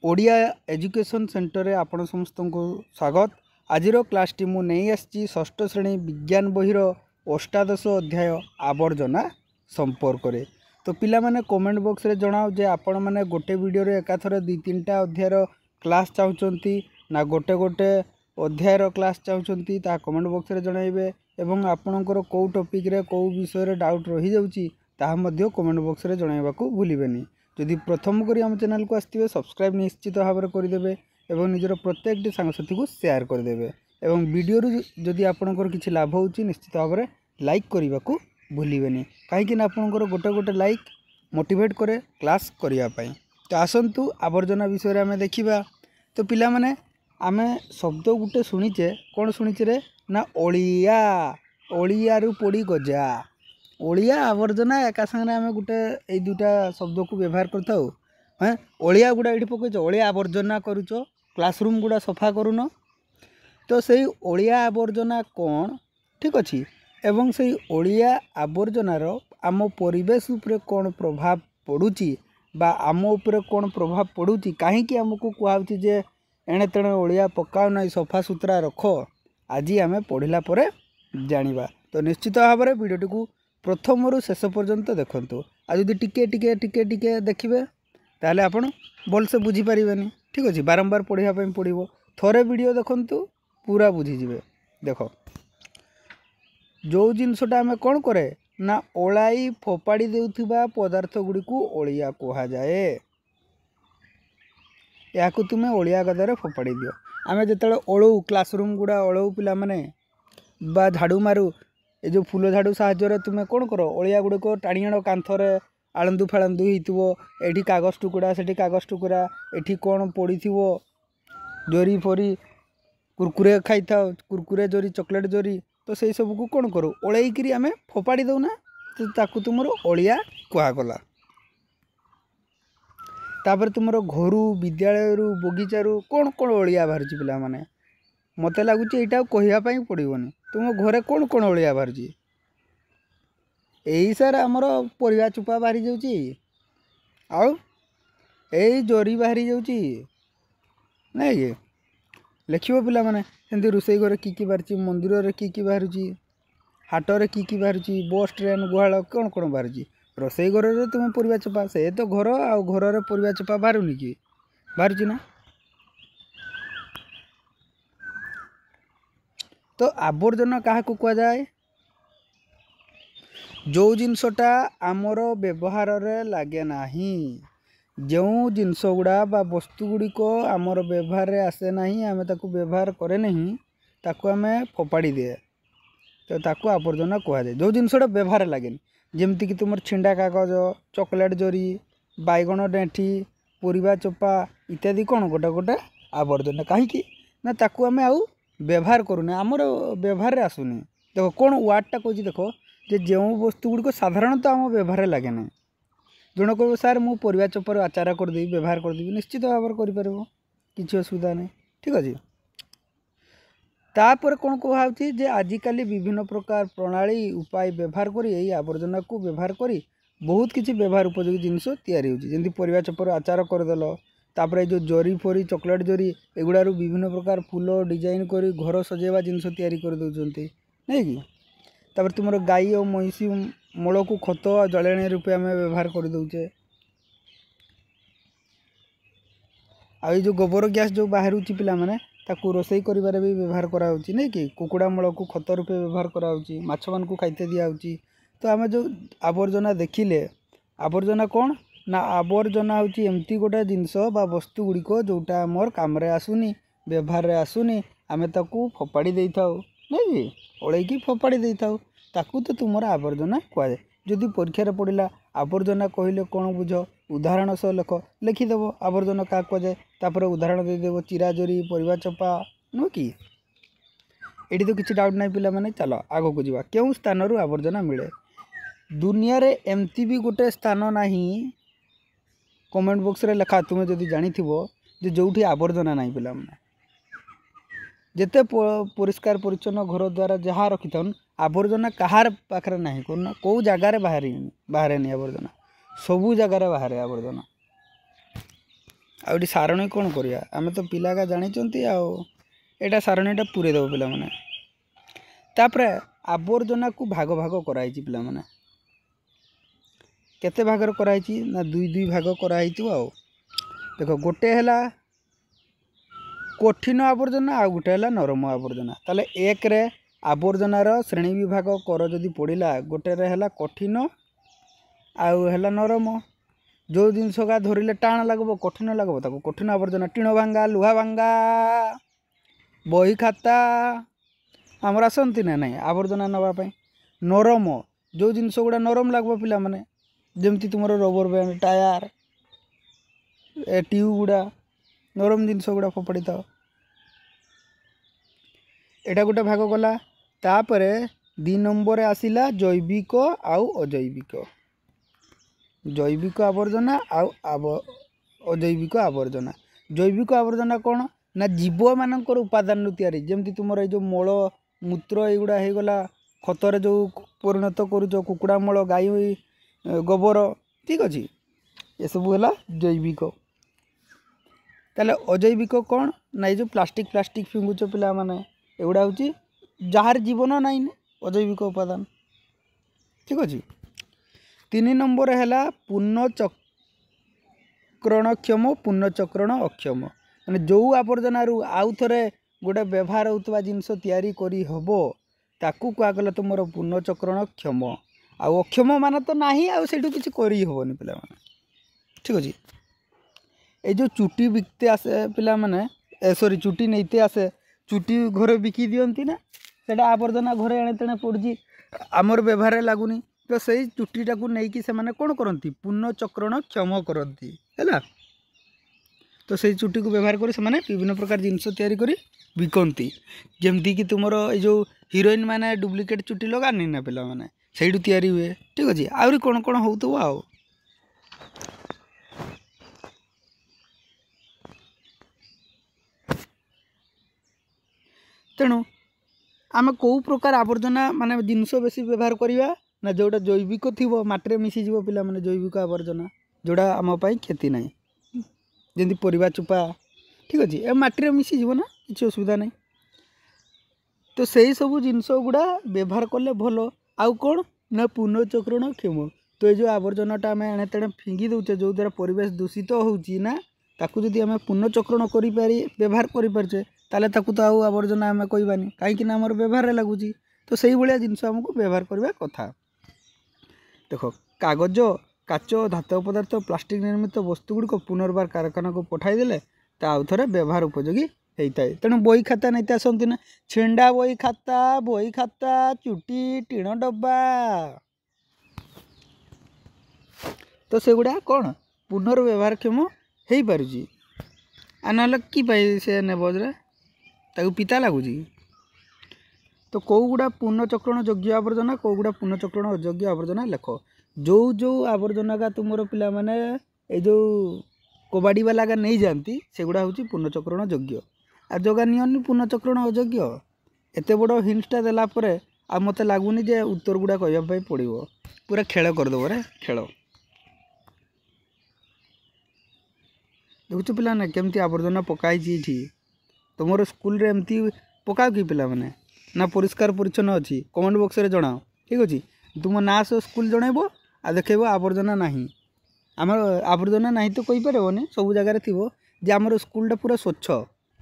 Odia education centre आपण समस्त को स्वागत। आज क्लास टी मु नहीं आसी षष्ठ श्रेणी विज्ञान बहिर अष्टादश अध्याय आवर्जना संपर्क रे। तो पिला माने कमेंट बॉक्स रे जणाओ जे आपण माने गोटे वीडियो रे एकाथर 2-3टा अध्याय क्लास चाहउचंती ना गोटे गोटे अध्याय क्लास चाहउचंती ता कमेंट बॉक्स रे जणाइबे एवं आपणकर को टॉपिक रे को विषय रे डाउट रही जाउची ता मध्य कमेंट बॉक्स रे जणाइबा को भूलिबेनी। जदि प्रथम करी आम चैनल को आसथिबे सब्सक्राइब निश्चित भाव में करदेवे एवं निजर प्रत्येक सांगसाथी को शेयर करदेवे एवं वीडियो जदि आपणकर किछि लाभ होउची निश्चित भाव में लाइक करने को भूलिबेनी कहीं आपणकर गोटे गोटे लाइक मोटिवेट करे क्लास करिया पई। तो आसंतु आवर्जना विषय रे आमे देखिबा। तो पिला माने आमे शब्द गुटे सुनिचे कोन सुनिचे रे ना ओलिया ओलिया रु पोड़ी गजा ओलिया आवर्जना एका संगे आम गोटे ये दुटा शब्द को व्यवहार करता हाँ ओलिया गुड़ा ये पकईच ओलिया आवर्जना करुच क्लासरूम गुड़ा सफा करुन तो से ओलिया आवर्जना कौन ठीक अच्छी एवं से ओलिया आवर्जनार आम परिवेश उपरे कौन प्रभाव पड़ुची बा आम उपरे कौन प्रभाव पड़ुची कहीं आमको कहूँ जे एणे तेणे ओलिया पकाओ ना सफा सुतरा रख आज आम पढ़ला पर जानिबा। तो निश्चित भाव में वीडियोटी को प्रथम रु शेष पर्यंत देखंतु आज जदि टिके टिके टिके टिके देखिबे ताले आपण भल से बुझी पारिबेनी ठीक अछि। बारंबार पढ़िया पई पड़िबो थोरे वीडियो देखंतु पूरा बुझी जिवे। देखो जो जिनसटा आमे कोन करे ना ओलाई फोपाड़ी देउथिबा पदार्थ गुडी को ओलिया कोहा जाए। याकु तुमे ओलिया गदारे फोपाड़ी दियो। आमे जेतले ओळू क्लासरूम गुडा ओळू पिला माने बा झाड़ू मारू ये जो फूल झाड़ू साहाଯ୍य तुम कौन कर ओलिया गुड़िक टाणी आण कांथरे आलंदु फालंदु होती एठी कागज टुकुड़ा से कागज टुकुड़ा एठी कौन पड़ी थी जोरी फोरी कुरकुरे खाई था कुरकुरे जोरी चॉकलेट जोरी तो से सब को कौन करूँ ओलैकि आम फोपाड़ी दौना तो ताकू तुम ओलिया कहगला। तापर तुम घर विद्यालय बगीचारू कौन कौन ओलिया बाहर पिला माने मत लगुच यहाँ कहवाई पड़ोनी तुम घरे कौन कौन ओलिया बाहर यही सार आमर परिवा चोपा बाहरी जाऊँगी आउ यही जोरी बाहरी जाऊँगी ना कि लिखो पिला माने सेमती रोषे घर कि बाहरी मंदिर में कि बाहर हाटर कि बाहर बस ट्रेन गुहाल कौन कौन बाहर रोषे घर में तुम परिवा चोपा से तो घर आ घर परिवा चोपा बाहरुनी कि बाहर ना। तो आवर्जना क्या कह जाए जो जिनसटा आमर व्यवहार रे लगे नाही जो जिनस गुड़ा बा वस्तु गुड़िक आमर व्यवहार रे आसे नाही आमे ताकू व्यवहार करे नहीं ताकू आमे फोपाड़ी दे तो ताकू आवर्जना कह जाए। जो जिनसटा व्यवहार लगे जमती कि तुम छिंडा कागज चॉकलेट जोरी बैगण डेठी परिवा चोपा इत्यादि कौन गोटे गोटे आवर्जना कहीं ना ताकू आमे आउ व्यवहार करूना आमर व्यवहार रे आसुनी। देखो कौन वार्डटा कहूँ देख जे जो वस्तु गुड़िक साधारणतः आम व्यवहार लगे ना जन कह सार मु परिवा चोपार आचार करदेवी व्यवहार करदेवी निश्चित भाव कर किसी असुविधा नहीं ठीक अच्छे। तापर कौन कहुच्छी जे आजिकल विभिन्न प्रकार प्रणाली उपाय व्यवहार करी यही आवर्जना को व्यवहार करी बहुत किसी व्यवहार उपयोगी जिनस या परिवा चोपार आचार करदेल तापर जो जोरी फोरी चॉकलेट जोरी एगुड़ारू विभिन्न प्रकार फूल डिजाइन करी घर सजेवा जिनस तैयारी कर दौरान नहीं कि तापर तुम गाई और महिषी मल को खत जलाणी रूपे आम व्यवहार कर दौचे आई जो गोबर गैस जो बाहर पिला माने ताकू रोषे करिबारे भी व्यवहार कराउची नहीं कि कुकुड़ा मल को खत रूपे व्यवहार कराउची माछ मान को खाइते दियाउची। तो आम जो आवर्जना देखिले आवर्जना कौन ना आवर्जना हूँ एमती गोटे जिनस बा वस्तु गुड़िक जोटा आमर काम आसुनी व्यवहार आसुनी आमे ताकू फोपाड़ी दे था नहीं कि ओलैकी फोपाड़ी दे था ताकू तो तुम आवर्जना कहुए। जदि परीक्षा पड़ा आवर्जना कहले कौन बुझ उदाहरण सह लेख लिखिदेव आवर्जना क्या कहुए तापर उदाहरण देदेव चिरा जोरी परिवा चोपा नुह कि ये तो किसी डाउट नहीं पिला माने चलो आग को जा क्यों स्थान आवर्जना मिले दुनिया रे एमती भी गोटे स्थान नहीं कमेंट बॉक्स रे लिखा तुम्हें जदि जानी जे जोठी आवर्जना नहीं पिला माने जिते परिष्कार परिच्छन्न घर द्वारा जहाँ रखी था आवर्जना कहार पाखे ना कौ जगार बाहर नहीं आवर्जना सबू जगार बाहर आवर्जना आउटी सारणी कौन करिया आमे तो पिला का जानिचंती आउ एटा सारणीटा पूरे देव पिला माने तापरे आवर्जना को भाग भाग कराई पिला माने केते भागर कराई ना दुई दुई भाग कराई आउ देखो गोटे है कठिन आवर्जना आ गोटे है नरम आवर्जना ताले एक रे आवर्जनार श्रेणी विभाग कर जदि पड़ा गोटे है कठिन आउ है नरम जो जिनस का धरले टाण लगब कठिन लगब ताको कठिन आवर्जना टीण भांगा लुहा भांगा बही खाता आमर आसती ना ना आवर्जना नापी नरम जो जिनस गुड़ा नरम लगब पिला माने जमती तुम रबर बैंड टायर ट्यूब गुड़ा नरम जिनस गुड़ा फोपाड़ी था एटा गोटे भाग गला तापरे 2 नंबर आसिला जैविक आउ अजैविक जैविक आवर्जना आउ अजैविक आवर्जना जैविक आवर्जना कौन ना जीव मानकर उपादान तैयारी जमती तुम ये मल मूत्र युड़ा हो गला खतर जो परिणत करुच कुकुड़ा मल गाई गोबर ठीक अच्छे ये सब है जैविक ताले अजैविक कौन ना ये प्लास्टिक प्लास्टिक फिंगुच पिला माने एगुड़ा हूँ जार जीवन नाई अजैविक उपादान ठीक अच्छे 3 नंबर है पुनःचक्रणक्षम पुनःचक्रण अक्षम माने जो आवर्जन आउ थे गोटे व्यवहार होता जिनस तैयारी करी हबो ताकू कहगला तुम पुनःचक्रण क्षम आउ अक्षम मान तो ना आठ किसी करहबनी पिला माने ठीक अच्छे ये जो चुटी बिकते आसे पिला माने सॉरी चुटी नहींते आसे चुटी घरे बिकी दियंती ना सेटा आवर्जना घरे एणे तेणे पड़ी आमर व्यवहार लगुनि तो सही चुटीटा को लेकिन से माने कौन करती पुनःचक्रण क्षम करती है तो सही चुटी को व्यवहार कर विभिन्न प्रकार जिनस तैयारी करी बिकती जमती कि तुम जो हीरोइन माने डुप्लिकेट चुटी लगानी ना पिला माने सही तैयारी हुए ठीक अच्छे आहरी कौन कौन हो आओ तेणु आम कौ प्रकार आवर्जना माने जिनस बेसी व्यवहार करवा ना जोटा जैविक थी मटिरे मिसीज पिला माने जैविक आवर्जना जोड़ा आम क्षति ना जमी परिवा चोपा ठीक अच्छे ए मटिरे मिसीज ना किसी असुविधा ना तो सही सब जिनस गुड़ा व्यवहार कले भल आउ कौन ना पुनःचक्रण क्षम तो ये आवर्जनाटा आम एणे तेणे फिंगी दौचे जो द्वारा परिवेश दूषित होना ताकू जदि आम पुनःचक्रण कर व्यवहार करें ताले ताकू तो आउ आवर्जना आम कहबानी कहीं आमर व्यवहार लगुच तो सही भाया जिनस आमको व्यवहार करवा कथा देख कागज काच धातव पदार्थ प्लास्टिक निर्मित वस्तुगुड़िक पुनर्बार कारखाना को पठाईदेले तो आउ थे व्यवहार उपयोगी होता है तेणु बही खाता नहीं आसती ना छेंडा बही खाता चुटी टीण डब्बा तो सेगुड़ा कौन पुनर्व्यवहारक्षम हो पारुची ना कि से नेबजरे ताकू पिता लगुच तो कौगुड़ा पुनःचक्रण योग्य आवर्जना कौगुड़ा पुनःचक्रण अयोग्य आवर्जना लेख जो जो आवर्जना का तुम पिला माने ये जो कबाड़ी वाला का नहीं जाती सेगुड़ा हूँ पुनःचक्रण योग्य आ जगह नियन पुनःचक्रण अयोग्य एत बड़ हिंट्सटा देलापर आ मत लगुनि जे उत्तर गुड़ा कहवाई पड़ो पूरा खेल करदेव रे खेल देखुच पिला ना केमती आवर्जना पकाई तुम स्कूल रे एमती पकाओ कि पिला माने ना परिष्कार परिच्छन्न अच्छी कमेंट बॉक्स रे जनाओ ठीक अच्छे तुम ना सह स्कूल जनइब आ देखेब आवर्जना नहीं आमर आवर्जना नहीं तो कही पारबनी सब जगार थी जे आमर स्कूलटा पूरा स्वच्छ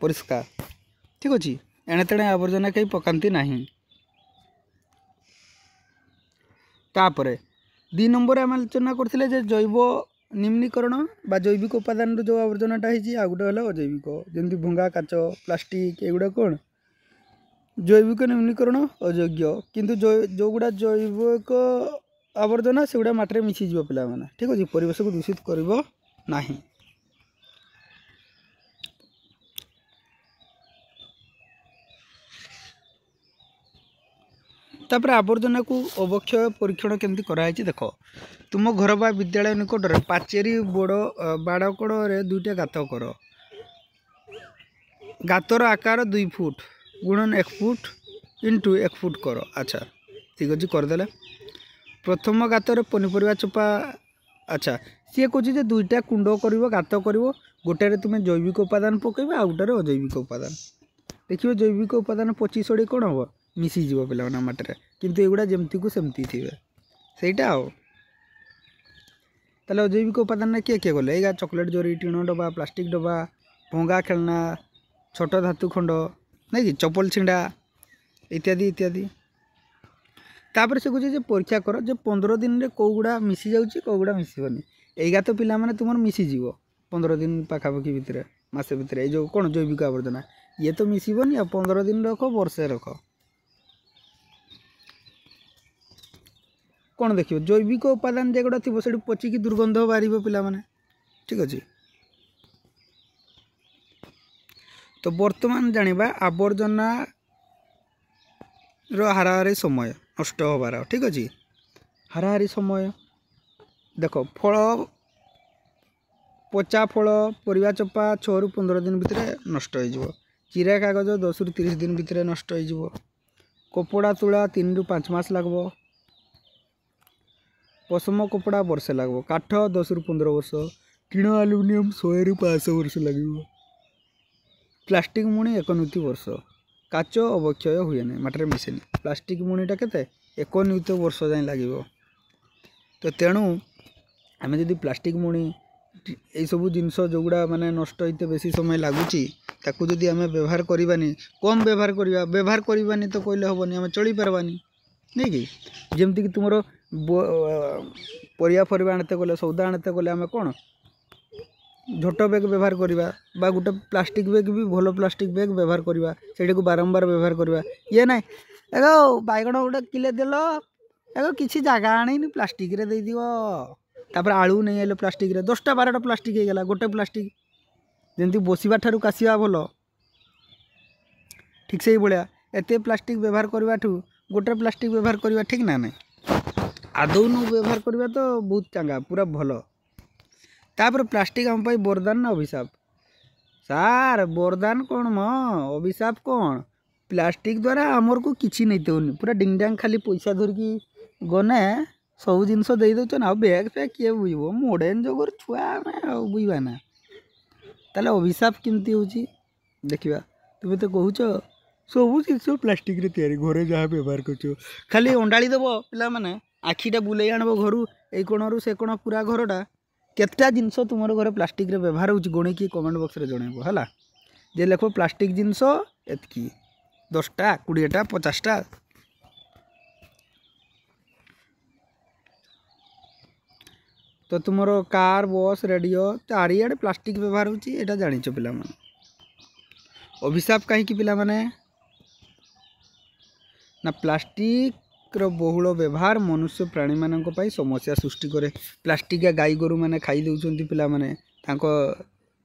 परिष्कार ठीक अच्छे एणे तेणे आवर्जना कहीं पकाती नहीं तापरे 2 नंबर आम आलोचना करथिले जे जैव निम्नीकरण बा जैविक उपादान जो आवर्जनाटा होती आ गोटे है अजैविक जमी भंगा काच प्लास्टिक एगुड़ा कौन जैविक निम्नीकरण अयोग्य किंतु जो गुड़ा जैविक आवर्जना से गुड़ा मटिरे मिसीज पिला माने ठीक अच्छे परिवेश को दूषित करिवो नाही तापर आवर्जना को अवक्षय परीक्षण केमती कराई देख तुम घर बा विद्यालय निकट में पाचेरी बड़ बाड़ कड़े 2टा गात कर गातर आकार 2 फुट गुणन 1 फुट इंटू 1 फुट कर अच्छा ठीक अच्छे करदे प्रथम गातर पनीपरिया चोपा अच्छा सी कहे दुईटा कुंड कर गात कर गोटे तुम जैविक उपादान पकड़ आ गोटे अजैविक उपादान देखिए जैविक उपादान पची सड़ी कौन हम मिसीज पे मटर किंतु एगुड़ा जमती को सेमती थे सहीटा ताले अजैविक उपादान किए किए गले या चॉकलेट जरी टीण डबा प्लास्टिक डबा भंगा खेलना छोट धातु खंड नहीं कि चपल छिंडा इत्यादि इत्यादि तापर से कहे परीक्षा कर जो 15 दिन में कौगुड़ा मिसी जाऊँगी कौगुड़ा मिसबनी एगा तो पिला माने तुम मिसीज 15 दिन पाखापाखि भितर मसे भितर जो कौन जैविक आवर्जना ये तो मिसबनी आ 15 दिन रख वर्षे रख कौन देखिए जैविक उपादान जेगुड़ा थी से पचिकी दुर्गंध बाहर पिला माने ठीक अच्छे। तो बर्तमान जानिबा आवर्जना हाराहारी समय नष्ट होबार ठीक अच्छे। हाराहारी समय देख फल पचा फल परिवा चोपा 6 ରୁ 15 दिन भितर नष्ट हो चिरा कागज 10 ରୁ 30 दिन भितर नष्ट हो कपड़ा तुला 3 ରୁ 5 मास लगब पशम कपड़ा वर्षे लगब काठ 10 ରୁ 15 वर्ष टीण आलुमिनियम 100 ରୁ 500 वर्ष लगे प्लास्टिक मुणी 91 वर्ष काच अवक्षय हुए ना मटर मिसेनि प्लास्टिक मुणीटा के 91 वर्ष जाए लगे तो तेणु आम जदि प्लास्टिक मुणी ये सब जिनस जोगुड़ा माने नष्ट होते बेसी समय लगुच ताकू जदि आम व्यवहार करवानी कम व्यवहार करवानी तो कहले हेनी आम चली पारबानी नहीं कि जमती कि तुम परिया फरिया आनते गले सौदा आनते गले आम कौन झोट बैग व्यवहार करवा गोटे प्लास्टिक बैग भी भल प्लास्टिक बैग व्यवहार करवा से बारंबार व्यवहार करवा ये ना एगो बैगण गोटे किले देल एगो किसी जगह आनी प्लास्टिक रे दे दियो तापर आलू नहीं आइल प्लास्टिक रे 10टा 12टा प्लास्टिक हो गला गोटे प्लास्टिक जमती बसवा ठारू काशिया भल ठीक से भाया एत प्लास्टिक व्यवहार करवा गोटे प्लास्टिक व्यवहार करवा ठीक ना नहीं आदौ न व्यवहार करवा तो बहुत चंगा पूरा भल तापर प्लास्टिक आम वरदान ना अभिशाप सार वरदान कौन म अभिशाप कौन प्लास्टिक द्वारा आमर को किसी नहीं होनी पूरा डिंगडांग खाली पैसा धरिकी गने सब जिनस दे दौन आ बैग फैग किए बुझब मॉडर्न जगह छुआ बुझा ना ताले अभिशाप केमती हो देखा तुम तो कहूच सब जिस प्लास्टिक रे तैयारी घरे जहाँ व्यवहार कर खाली अंडाड़ी देव पिला माने आखिटा बुले आणब घर ये कोणरू से कोण पूरा घरटा केतटा जिनस तुम घर प्लास्टिक रे व्यवहार हो गणी कि कमेंट बॉक्स रे जनइब है जे लेख प्लास्टिक जिनस एतकी 10टा 20टा 50टा तो तुम कार बस रेडियो चारिआडे प्लास्टिक व्यवहार होटा जाच पिला अभिशाप कहीं पिला माने ना प्लास्टिक रो बहुल व्यवहार मनुष्य प्राणी मानक पई समस्या सृष्टि करे प्लास्टिक गाई गोरु माने खाई दउचंती पिला माने तांको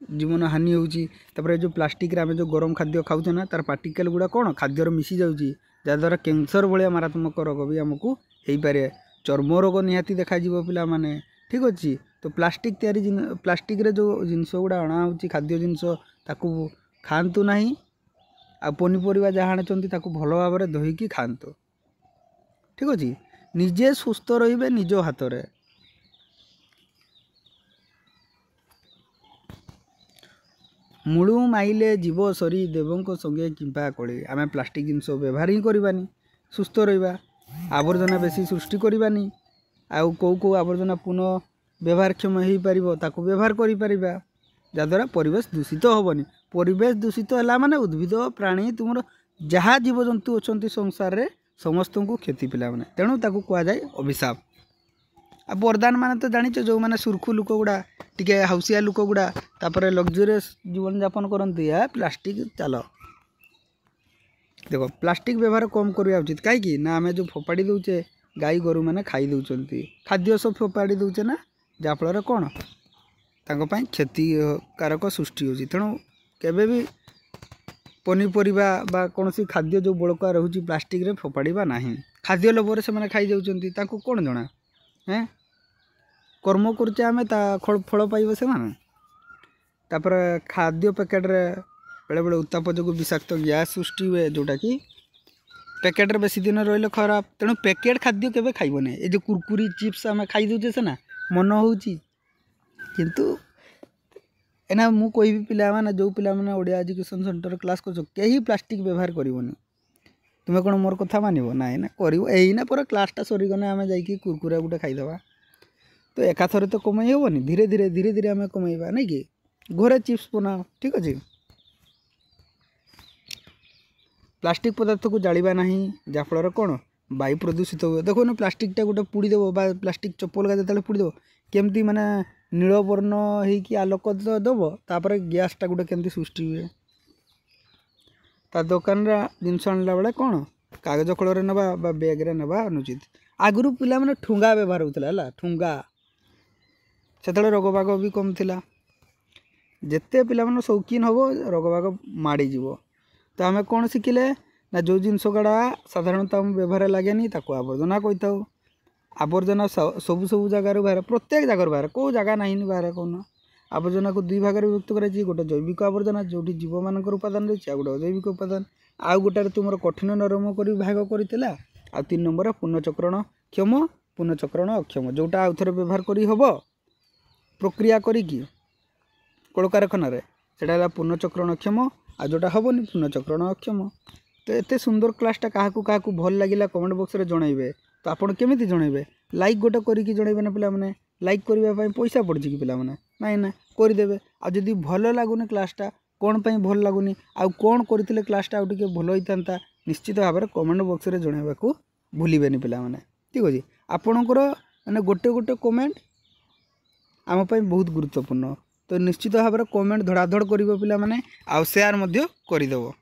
जीवन हानि होउची तापर जो प्लास्टिक रे आमे जो गरम खाद्य खाउछ ना तार पार्टिकल गुडा कोन खाद्य रो मिसी जाउची जा द्वारा कैंसर भलिया मारात्मक रोग भी हमकु हेई पारे चर्म रोग निहाती देखा जीवो पिला माने ठीक अच्छी तो प्लास्टिक तैयारी प्लास्टिक रे जो जिनस गुड़ा अणा होची खाद्य जिनस ताकू खातु नहीं आ पनीपरिया जहाँ आनी ताकू भल भाव में धोईकी खातु ठीक अच्छे निजे सुस्थ रे निज हाथ में मुळु माइले जीव सरी देवों संगे किंपा कले आम प्लास्टिक जिनस व्यवहार ही करवानी सुस्थ रहा आवर्जना बेसी सृष्टि करवानी आउ कौ आवर्जना पुनः व्यवहारक्षम हो पार ताकू व्यवहार करा जद्वारा परिवेश दूषित हेनी परिवेश दूषित है माने उद्भिद प्राणी तुम जहाँ जीवजंतु अच्छा संसार रे समस्त को क्षति पिला माने तेणु ताकू कह जाए अभिशाप आ वरदान माने तो जानिच जो माने सुरखु लोक गुड़ा टिके हाउसिया लोक गुड़ा तापर लग्जरियस जीवन यापन करती है प्लास्टिक चल देख प्लास्टिक व्यवहार कम करवा उचित कहीं ना आम जो फोपाड़ी दौचे गाई गोरु मैंने खाई दौरान खाद्य सब फोपाड़ी दौचे ना जहाँफल कौन तांको क्षतिकारक सृष्टि होती तेणु केबे भी पनीपरिया बा कौन सी खाद्य जो बड़का रोचे प्लास्टिक रे फोपाड़ा ना खाद्य लोभर से खाई जाऊँच ताकू कौन जना हैं कर्म करचे आम फल पाइब से तापर खाद्य पैकेट रे बेले बेले उत्ताप जो विषाक्त गैस सृष्टि हुए जोटा कि पैकेट रे बेसी दिन रही खराब तेणु पैकेट खाद्य केबे खाइब नहीं ये जो कुरकुरी चिप्स आम खाई दौचे से ना मन होची किंतु एना मु कोई भी पिला माने जो पिला माने ओडिया एजुकेशन सेंटर क्लास कर कहीं प्लास्टिक व्यवहार करबोनी तुम्हें कौन मोर कथा मानिब ना ना करना पर क्लासटा सरीगने आम जा कुरकुरा गोटे खाईदे तो एकाथरे तो कमाई हेनी धीरे धीरे धीरे धीरे आम कमाइबा नहीं कि घरे चिप्स बनाओ ठीक अच्छे प्लास्टिक पदार्थ को जालिबा नहीं जहाँफल कौन वायु प्रदूषित हुए देखो ना प्लास्टिकटा गोटे पुड़ीदेव प्लास्टिक चप्पल का जो पुड़ीदेव केमती माने नीलवर्ण होगी आलोक दब तापर गैसटा गोटे केमती सृष्टि हुए ता दुकान जिनस आणला बेले कौन कागज कलर नवा बैग्रे नवा अनुचित आगुरी पिला माने ठुंगा व्यवहार होता है ठुंगा से रोगबाग भी कम थिला जिते पिला माने शौकीन हम रोगबाग माड़ी जीव तो आम कौन शिखिले ना जो जिनस गुड़ा साधारणतः आम व्यवहार लगे ताको आवर्जना कही था आवर्जना सबू सबू जगार बाहर प्रत्येक जगार बाहर कौ जगह ना बाहर कौन आवर्जना को दुई भाग विभक्त कर गोटे जैविक आवर्जना जो जीव मान उपादान रही है गोटे अजैविक उपादान आउ गोटे तुम कठिन नरम कर भाग करता आ 3 नंबर पुनःचक्रण क्षम पुनःचक्रण अक्षम जोटा आउ थे व्यवहार कर हम प्रक्रिया करी कलकारखाना से पुनःचक्रण क्षम आ जोटा हेनी पुनःचक्रण अक्षम तो एत सुंदर क्लासटा क्या क्या भल लगे कमेंट बॉक्स में जनइबे तो आपड़ केमी जनइबे लाइक गोटे करके जनइबे ना पे लाइक करने पैसा पड़ी कि पे ना करदे आदि भल लगुनि क्लासटा कौन पर भल लगुनि आउ कौन करते क्लासटा आउ टे भल होता निश्चित भाव में कमेंट बॉक्स में जनइबा को भूलें पे ठीक अच्छे आपणकर मैंने गोटे गोटे कमेंट आम बहुत गुरुत्वपूर्ण तो निश्चित भाव में कमेंट धड़ाधड़ कर पे आउ सेयार करदेव।